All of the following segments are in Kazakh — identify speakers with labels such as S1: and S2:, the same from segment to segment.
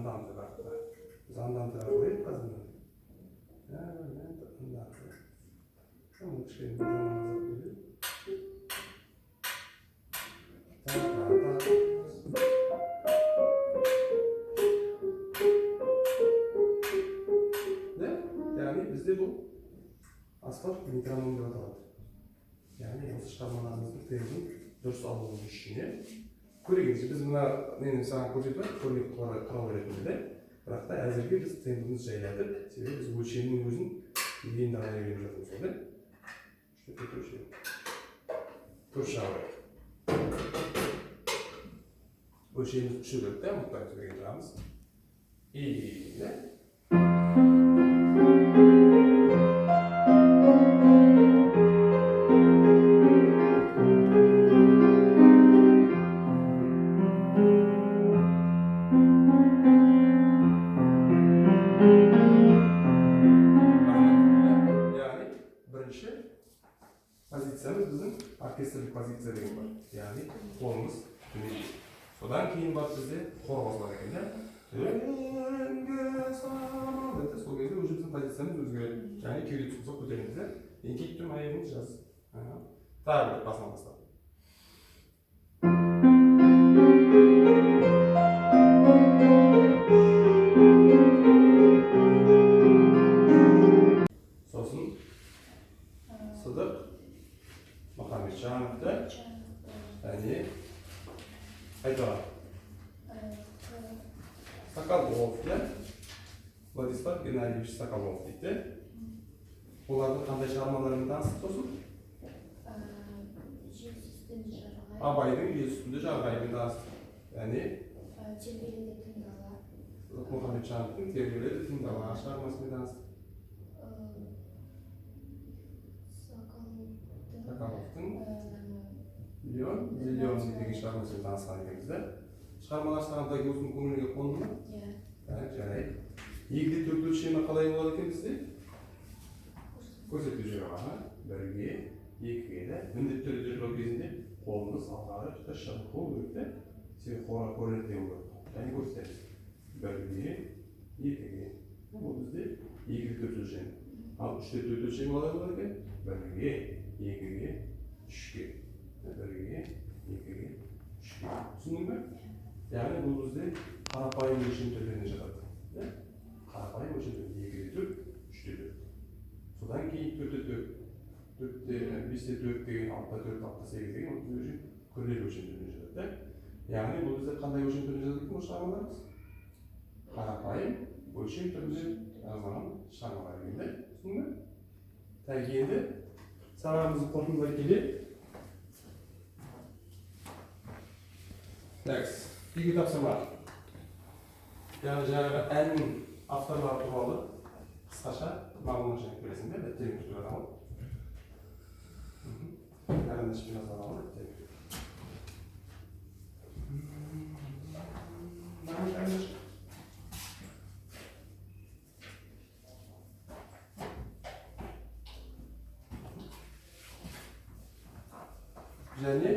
S1: anlamda bak. Biz anlamda koyup kazandık. Ya ben de anlamda. Ama çıkayım bir zaman azaltıyor. Ne? Yani bizde bu asfalt mikronom burada var. Yani o çıkarmalarımızın tezin dürüst alınmış işini. Көрегенше біз мына мен саған көрсетіп көрнек құрал ретінде бірақ та әзірге біз темпімізді жайладық себебі біз өлшемнің өзін енді ғана үйреніп жатырмыз ғой да төрт жағы өлшемімізді күші керек та мұқтаж деген жағымыз позициямыз біздің оркестрлік позиция деген бар. Яғни қолымыз төмен. Содан кейін барып бізде хор қосылады екен, да? Сол кезде уже біздің позициямыз өзгереді. Яғни кеуде тұсақ көтереміз, да? Еңкейттім аяғымыз жаз. Тағы бір басынан бастап. Сосын Sıdık Muhammedcan'dı. Yani Haydar Sokolov ile Vladislav Gennadievich Sokolov deydi. Onların qanday шығармаларını таныстырсын?
S2: Жер үстінде жарғай.
S1: Абайдың жер үстінде жарғайын таныстыр. Яғни
S2: тербеледі тыңдала.
S1: Мұхаммеджановтың тербеледі тыңдала шығармасымен таныстыр. Sokolovтың миллион деген шығармасымен танысқан екенбіз, да? Шығармалар сағанда өзінің көңілге қонды ма? Иә. Жарайды. 2-де 4 өлшемі қалай болады екен бізде? Көрсетіп жүрген бірге, екіге де міндетті түрде жүрген кезінде қолымыз алғары тұтас шығып болу керек, та? Себебі қора көрінеді болады. Және көрсетеміз. Бірге, екіге. Бұл бізде 2-де 4 өлшемі. Ал 3-де 4 өлшемі қалай болады екен? Бірге, екіге, үшке. Бірге, екіге, үшке. Түсіндің бе? Яғни бұл бізде қарапайым өлшем түрлене жатады. Қарапайым өлшем түрлене 2-де 4, 3-де 4. Содан кейін 4-де 4, 5-де 4 деген 6-да 4, 6-да 8 деген өлшем күрделі өлшем түрлене жатады. Яғни бұл бізде қандай өлшем түрлене жатады екен осы шығармаларымыз? Қарапайым өлшем түрлене жазылған шығармалар екен, да? Түсіндің бе? Тәй енді сабағымызды қорытындылай келе. Үйге тапсырма. Жаңағы әннің авторлары туралы қысқаша мағлұмат жинап бересің бе? Дәптеріңді түріп аламын. Қарындашпен жазып аламын. Және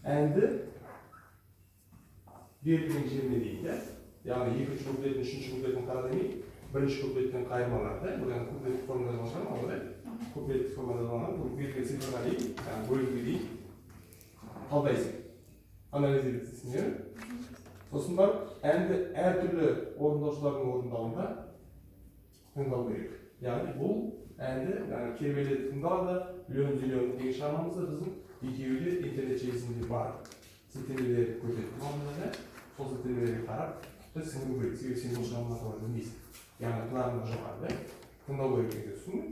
S1: әнді берілген жеріне дейді. Яғни 2-ші куплеттің, 3-ші куплеттің қара демей, 1-ші куплеттің қайырмалары. Бұдан куплеттік формада жазылған, алда куплеттік формада жазылған, бұл берілген цифрға дейін, бөлімге дейін талдайсың. Анализ етесің. Сосын барып, әнді әртүрлі орындаушылардың орындауында тыңдау керек. Яғни бұл әнді кербеледі тыңдалады, Леон-Зелен деген шығармамызда біздің екеуі де интернет желісінде бар. Сілтемелерді көрсетіп тұрғанымызда, сол сілтемелерге қарап, біз сіңіру керек. Себебі сен бұл шығармаларды білмейсің. Яғни құлағыңда жоғары, тыңдау керек екенді түсіндің?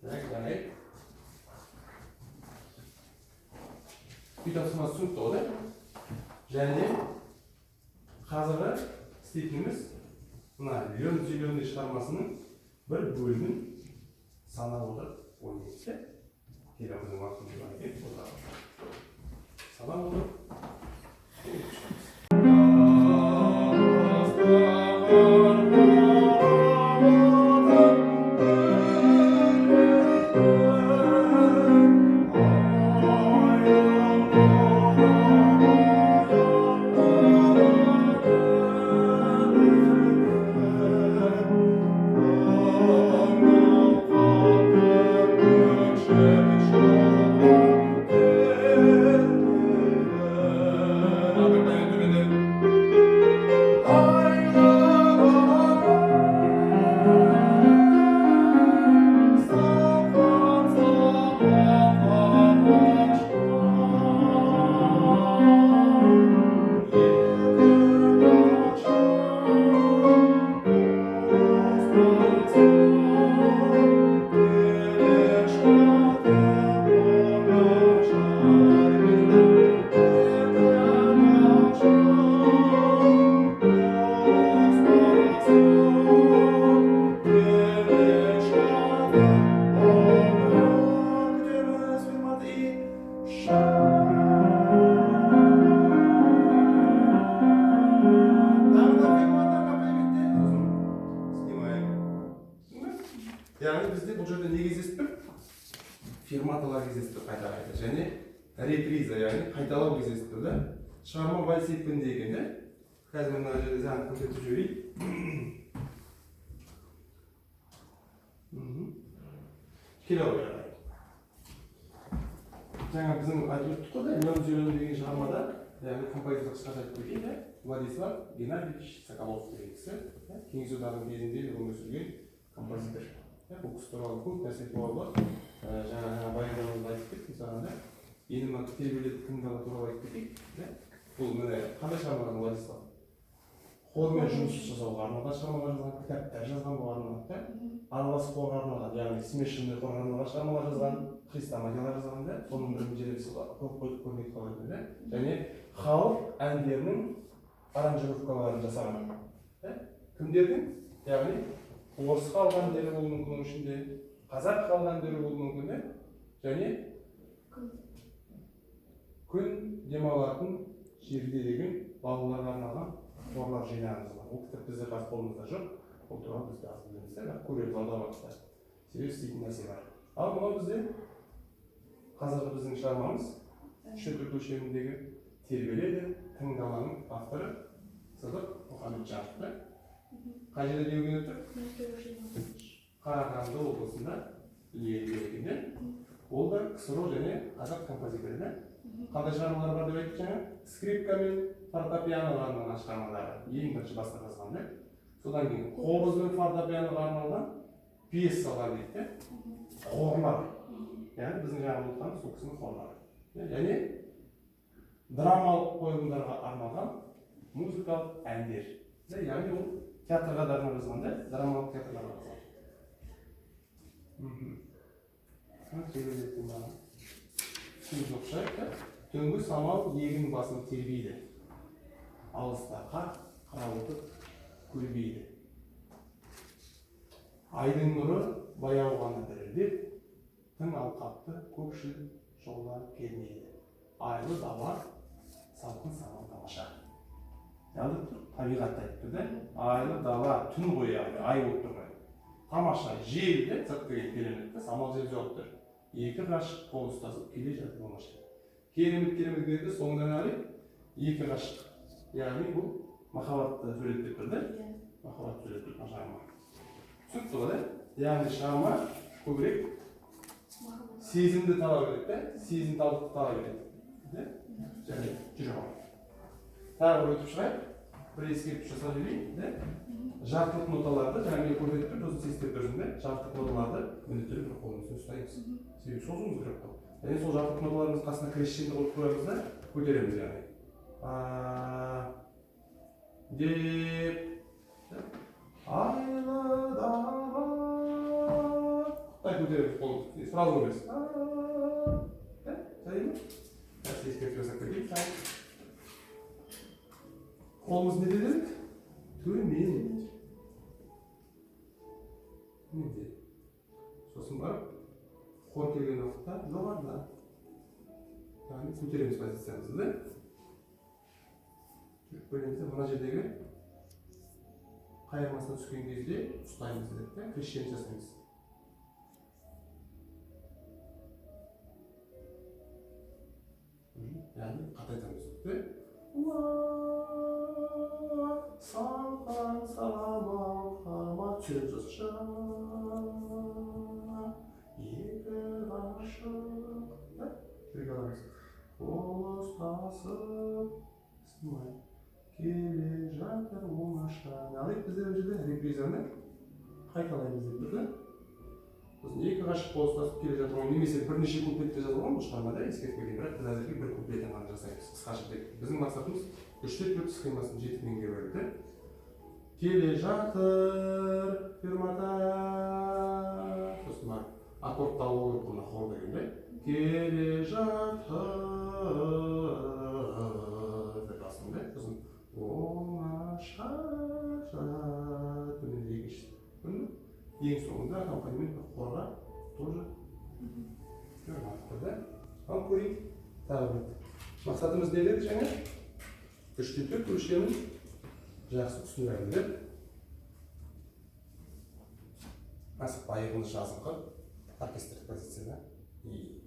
S1: Жарайды. Үй тапсырмасы түсінікті ғой, да? Және қазіргі істейтініміз мына Леон-Зеленный шығармасының бір бөлімін санап отырып ойнайсыз. Келеміздің уақытымыз бар екен. Санап отырып жерде не кездесіп тұр? Ферматалар кездесіп тұр қайта-қайта. Және реприза, яғни қайталау кездесіп тұр да. Шығарма вальс екпінді екен да. Қазір мына жерде заңды көрсетіп жіберейін. Келе қойған. Жаңа біздің айтып өттік қой да, Леон Зеленый деген шығармада, яғни композитор қысқаша айтып кетейін да, Владислав Геннадьевич Соколов деген кісі, кеңес одағының кезінде өмір сүрген композитор. Бұл кісі туралы көп нәрсе туралы жаңа баяндамамызда айтып кеттік, мысалы да, енді мына тербелетін тыңдала туралы айтып кетейік. Бұл міне қандай шығармалар Владислав? Хормен жұмыс жасауға арналған шығармалар жазған, кітаптар жазған бұл арналған, аралас хорға арналған, яғни смешанный хорға арналған шығармалар жазған, хрестоматиялар жазған да, соның бірін желісі көп көрнекі қалады да, және халық әндерінің аранжировкаларын жасаған. Кімдердің? Яғни орыс халық әндері болуы мүмкін оның ішінде, қазақ халық әндері болуы мүмкін да, және күн демалатын жерде деген балаларға арналған хорлар жинағымыз бар. Ол кітап бізде қазір қолымызда жоқ. Ол туралы бізде аз білеміз да, көреді алдағы уақытта. Себебі істейтін нәрсе бар. Ал мынау бізде қазіргі біздің шығармамыз үшінші өлшеміндегі тербеледі тыңдаланың авторы Сыдық Мұхамеджанов. Қай жерде дүниеге келіп тұр? Қарағанды облысында дүниеге келген. Ол да КСРО және қазақ композиторы. Қандай шығармалар бар деп айттық жаңа? Скрипка мен фортепианоға арналған шығармалары ең бірінші басқа жазғанда. Содан кейін қобыз бен фортепианоға арналған пьесалар дейді. Хорлар. Яғни біздің жаңа ұлттан сол кісінің хорлары. Және драмалық қойылымдарға арналған музыкалық әндер. Яғни ол театрға да жазған да, драмалық театрларға жазған. Сөз оқшайды, түнгі самал егін басын тербейді. Алыста қар, қарауытып көлбейді. Айдың нұры баяу ғана дірілдеп, тың алқапты көкшіл жолдар кернейді. Айлы дала, салқын самал тамаша. Яғни табиғатты айтты да, айлы дала, түн бойы ай болып тұрған. Тамаша, желді, сырт деген кереметті, самал жел жоқ тұр. Екі ғашық қол ұстасып келе жатыр оңаша. Керемет деді, соңынан әлі екі ғашық. Яғни бұл махаббатты суреттеп тұрды. Махаббат суреттеп тұрған шығарма. Түсінікті ғой да? Яғни шығарма көбірек сезімді талап етеді, сезімталдықты талап етеді. Және жүре ғой. Тағы бір өтіп шығайық. Бір ескертіп жасап жіберейін. Жартылық ноталарды, жаңа мен көрсетіп тұр, сосын ескертіп тұрмын. Жартылық ноталарды міндетті түрде бір қолымызбен ұстаймыз. Себебі созуымыз керек қой. Және сол жартылық ноталарымыз қасына крещенді қойып қоямыз да, көтереміз яғни. Деп айлы дала көтереміз қолымызды. Сразу емес. Сәлем ме? Әсі ескертіп жасап кетейік. Қолымыз не дедік? Төмен. Сосын барып, хор келген уақытта жоғарыда. Яғни көтереміз позициямызды да. Жүріп бөлеміз де мына жердегі қайырмасына түскен кезде ұстаймыз дедік та, крещені жасаймыз. Яғни қатайтамыз да. Салған самал қама түсіріп жасаша. Екі ғашық. Жүрек аламыз. Қол ұстасып келе жатыр оңаша. Алайық біздер бұл жерде репризаны қайталаймыз деп тұрды. Сосын екі ғашық қол ұстасып келе жатыр, немесе бірнеше куплетте жазылған бұл шығармада ескертіп кетейін, бірақ біз әзірге бір куплеттен ғана жасаймыз. Қысқаша тек біздің мақсатымыз 3-4 схемасын 7 теңге бөлді. Келе жатыр фермада. Сосын аккордты алу керек бұна хор дегенде. Келе жатыр деп басында. Сосын оңаша төмендегі кешті. Ең соңында аккомпанемент хорға тоже көрмәді. Ал көрейік. Тағы бір. Мақсатымыз не деді жаңа? 3-4 өлшемін жақсы түсіндіреді. Асық байығымыз жазыңқы. оркестр позицияда. И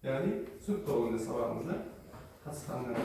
S1: yani Türk doğumunda sabahımızda hastaneden